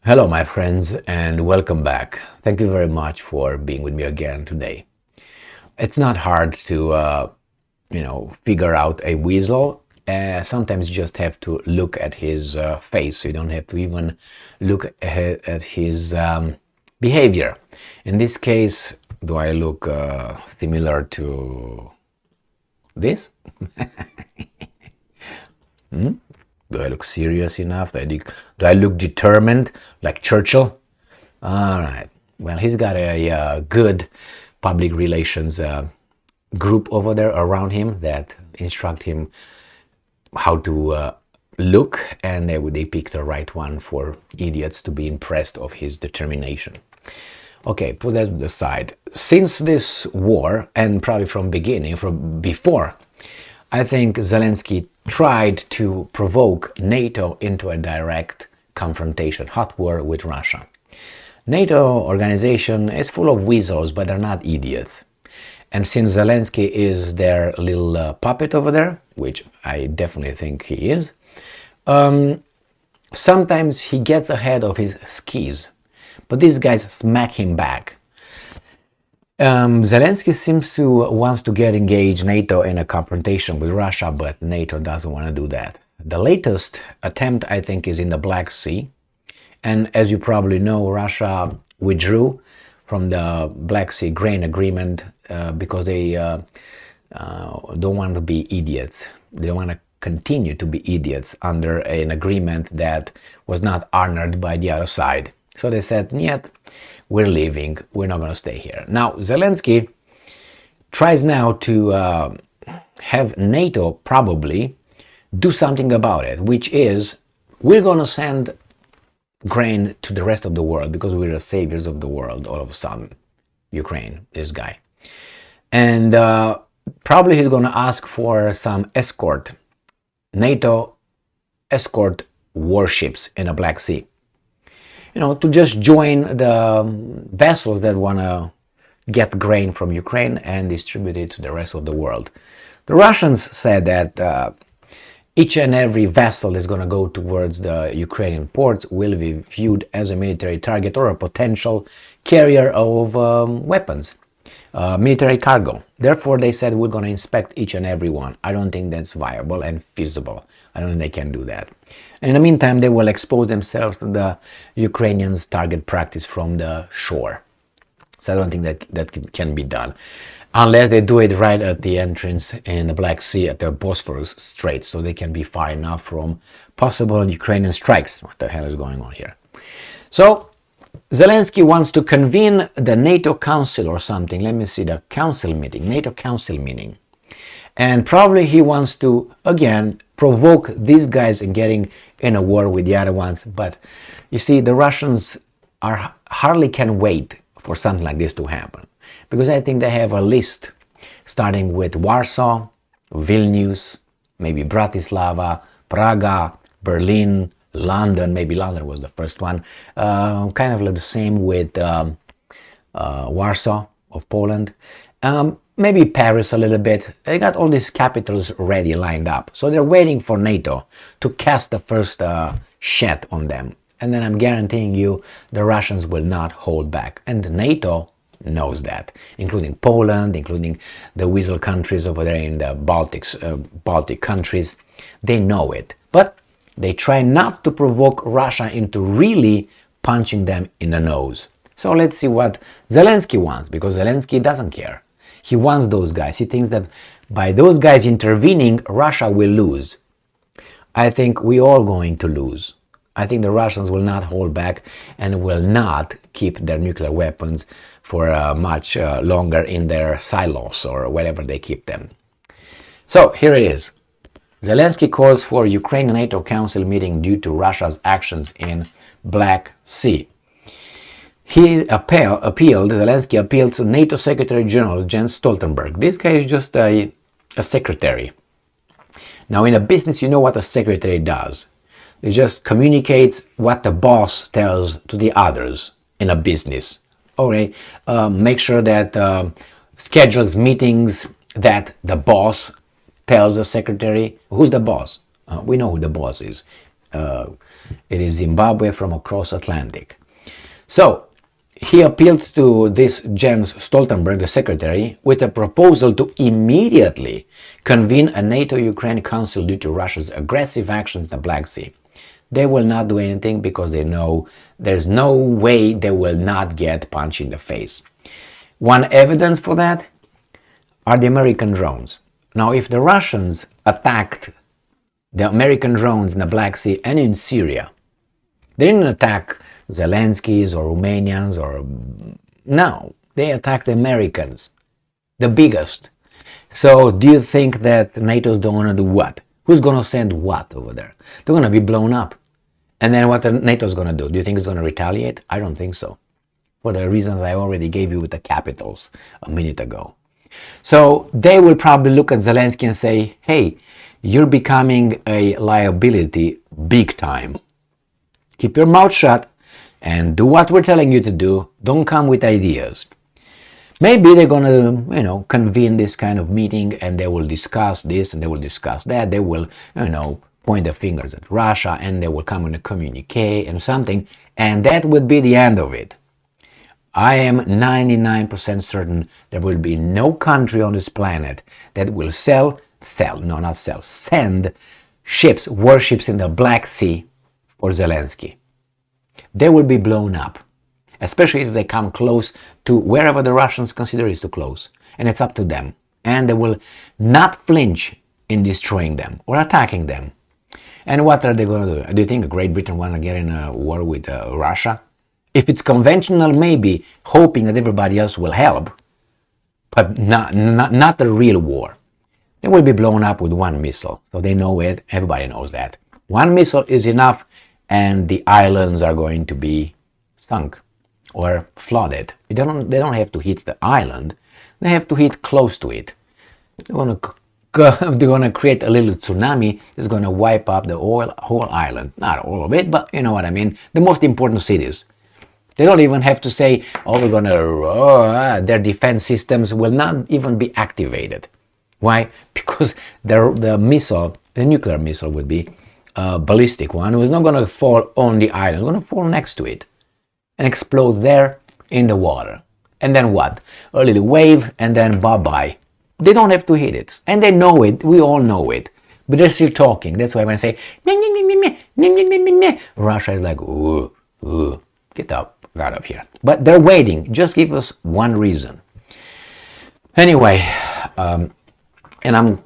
Hello, my friends, and welcome back. Thank you very much for being with me again today. It's not hard to, figure out a weasel. Sometimes you just have to look at his face. You don't have to even look at his behavior. In this case, do I look similar to this? Do I look serious enough? Do I look determined like Churchill? All right. Well, he's got a good public relations group over there around him that instruct him how to look, and they pick the right one for idiots to be impressed of his determination. Okay, put that aside. Since this war, and probably from beginning, from before, I think Zelensky tried to provoke NATO into a direct confrontation, hot war with Russia. NATO organization is full of weasels, but they're not idiots. And since Zelensky is their little puppet over there, which I definitely think he is, sometimes he gets ahead of his skis. But these guys smack him back. Zelensky seems to wants to get engaged NATO in a confrontation with Russia, but NATO doesn't want to do that. The latest attempt, I think, is in the Black Sea. And as you probably know, Russia withdrew from the Black Sea grain agreement because they don't want to be idiots. They don't want to continue to be idiots under an agreement that was not honored by the other side. So they said, "Niet, we're leaving. We're not going to stay here." Now, Zelensky tries now to have NATO probably do something about it, which is we're going to send grain to the rest of the world because we're the saviors of the world all of a sudden. Ukraine, this guy. And probably he's going to ask for some escort, NATO escort warships in the Black Sea. To just join the vessels that want to get grain from Ukraine and distribute it to the rest of the world. The Russians said that each and every vessel is going to go towards the Ukrainian ports will be viewed as a military target or a potential carrier of weapons, military cargo. Therefore, they said we're going to inspect each and every one. I don't think that's viable and feasible. I don't think they can do that. And in the meantime, they will expose themselves to the Ukrainians' target practice from the shore. So I don't think that can be done. Unless they do it right at the entrance in the Black Sea at the Bosphorus Strait, so they can be far enough from possible Ukrainian strikes. What the hell is going on here? So Zelensky wants to convene the NATO Council or something. Let me see, the council meeting, NATO Council meeting. And probably he wants to, again, provoke these guys in getting in a war with the other ones. But you see, the Russians hardly can wait for something like this to happen. Because I think they have a list starting with Warsaw, Vilnius, maybe Bratislava, Praga, Berlin, London. Maybe London was the first one. Kind of like the same with Warsaw of Poland. Maybe Paris a little bit. They got all these capitals ready, lined up. So they're waiting for NATO to cast the first shot on them. And then I'm guaranteeing you the Russians will not hold back. And NATO knows that, including Poland, including the weasel countries over there in the Baltic countries. They know it. But they try not to provoke Russia into really punching them in the nose. So let's see what Zelensky wants, because Zelensky doesn't care. He wants those guys. He thinks that by those guys intervening, Russia will lose. I think we're all going to lose. I think the Russians will not hold back and will not keep their nuclear weapons for much longer in their silos or wherever they keep them. So here it is. Zelensky calls for Ukraine NATO Council meeting due to Russia's actions in Black Sea. Zelensky appealed to NATO Secretary General Jens Stoltenberg. This guy is just a secretary. Now, in a business, you know what a secretary does. It just communicates what the boss tells to the others in a business. Okay, make sure that schedules meetings that the boss tells the secretary. Who's the boss? We know who the boss is. It is Zimbabwe from across Atlantic. So he appealed to this Jens Stoltenberg, the secretary, with a proposal to immediately convene a NATO-Ukraine Council due to Russia's aggressive actions in the Black Sea. They will not do anything because they know there's no way they will not get punched in the face. One evidence for that are the American drones. Now, if the Russians attacked the American drones in the Black Sea and in Syria, they didn't attack Zelensky's or Romanians or... No, they attacked the Americans, the biggest. So do you think that NATO's don't want to do what? Who's going to send what over there? They're going to be blown up. And then what NATO's going to do? Do you think it's going to retaliate? I don't think so. For the reasons I already gave you with the capitals a minute ago. So they will probably look at Zelensky and say, hey, you're becoming a liability big time. Keep your mouth shut and do what we're telling you to do. Don't come with ideas. Maybe they're going to, convene this kind of meeting and they will discuss this and they will discuss that. They will, point the fingers at Russia and they will come in a communique and something. And that would be the end of it. I am 99% certain there will be no country on this planet that will send ships, warships in the Black Sea for Zelensky. They will be blown up, especially if they come close to wherever the Russians consider is too close. And it's up to them. And they will not flinch in destroying them or attacking them. And what are they going to do? Do you think Great Britain want to get in a war with Russia? If it's conventional, maybe, hoping that everybody else will help, but not a real war. They will be blown up with one missile. So they know it. Everybody knows that. One missile is enough, and the islands are going to be sunk or flooded. They don't have to hit the island. They have to hit close to it. They're going to create a little tsunami that's going to wipe up the whole island. Not all of it, but you know what I mean. The most important cities. They don't even have to say, their defense systems will not even be activated. Why? Because the missile, the nuclear missile would be a ballistic one, who is not going to fall on the island, it's going to fall next to it and explode there in the water. And then what? A little wave and then bye-bye. They don't have to hit it. And they know it. We all know it. But they're still talking. That's why when I say, Russia is like, ooh, get out of here. But they're waiting. Just give us one reason. Anyway, and I'm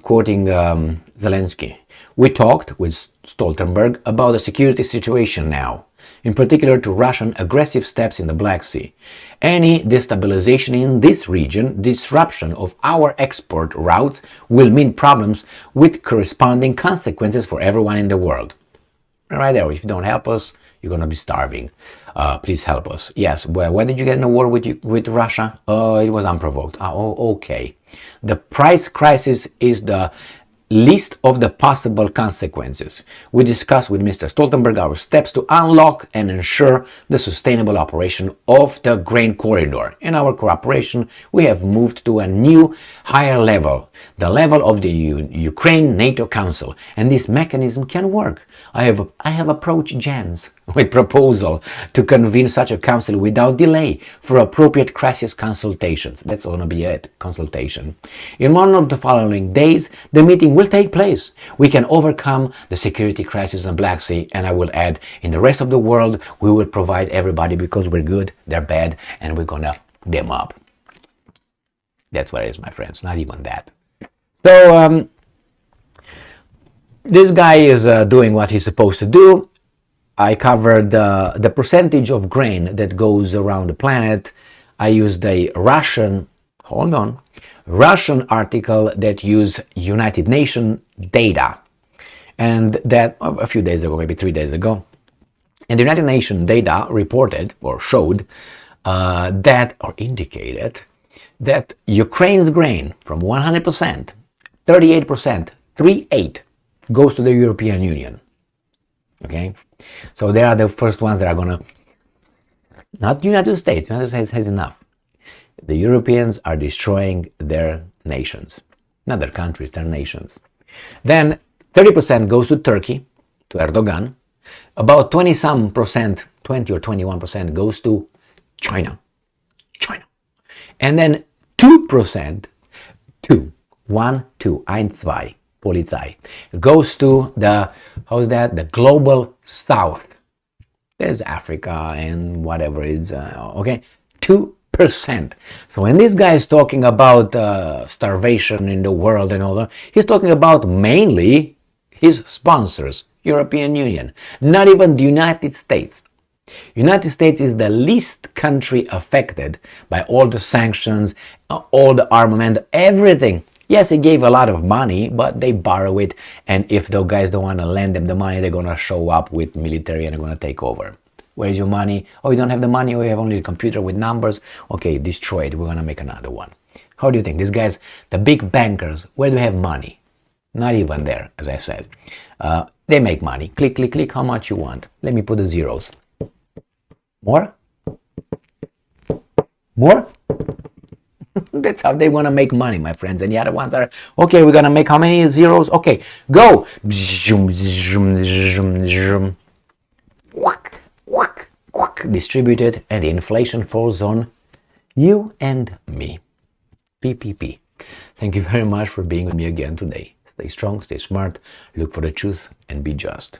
quoting Zelensky. We talked with Stoltenberg about the security situation now, in particular to Russian aggressive steps in the Black Sea. Any destabilization in this region, disruption of our export routes, will mean problems with corresponding consequences for everyone in the world. Right there, if you don't help us, you're going to be starving. Please help us. Yes, well, why did you get in a war with Russia? It was unprovoked. Okay. The price crisis is the least of the possible consequences. We discussed with Mr. Stoltenberg our steps to unlock and ensure the sustainable operation of the grain corridor. In our cooperation, we have moved to a new, higher level, the level of the Ukraine NATO Council, and this mechanism can work. I have approached Jens with proposal to convene such a council without delay for appropriate crisis consultations. That's going to be it, consultation. In one of the following days, the meeting will take place. We can overcome the security crisis in the Black Sea, and I will add, in the rest of the world, we will provide everybody because we're good, they're bad, and we're gonna them up. That's what it is, my friends, not even that. So, this guy is doing what he's supposed to do. I covered the percentage of grain that goes around the planet. I used a Russian article that used United Nations data. And that a few days ago, maybe 3 days ago. And the United Nations data reported or showed indicated that Ukraine's grain from 100%, 38%, 38 goes to the European Union. Okay? So they are the first ones that are going to, not the United States has enough. The Europeans are destroying their nations, not their countries, their nations. Then 30% goes to Turkey, to Erdogan. about 20 some percent, 20 or 21% goes to China. And then 2%, 2, Polizei, goes to the, the global south. There's Africa and whatever is, okay, 2%. So when this guy is talking about starvation in the world and all that, he's talking about mainly his sponsors, European Union, not even the United States. United States is the least country affected by all the sanctions, all the armament, everything. Yes, he gave a lot of money, but they borrow it, and if those guys don't want to lend them the money, they're going to show up with military and they're going to take over. Where is your money? Oh, you don't have the money, or you have only the computer with numbers? Okay, destroy it. We're going to make another one. How do you think? These guys, the big bankers, where do they have money? Not even there, as I said. They make money. Click, click, click, how much you want. Let me put the zeros. More? More? That's how they want to make money, my friends. And the other ones are, okay, we're going to make how many zeros? Okay, go. Distributed, and the inflation falls on you and me. PPP. Thank you very much for being with me again today. Stay strong, stay smart, look for the truth, and be just.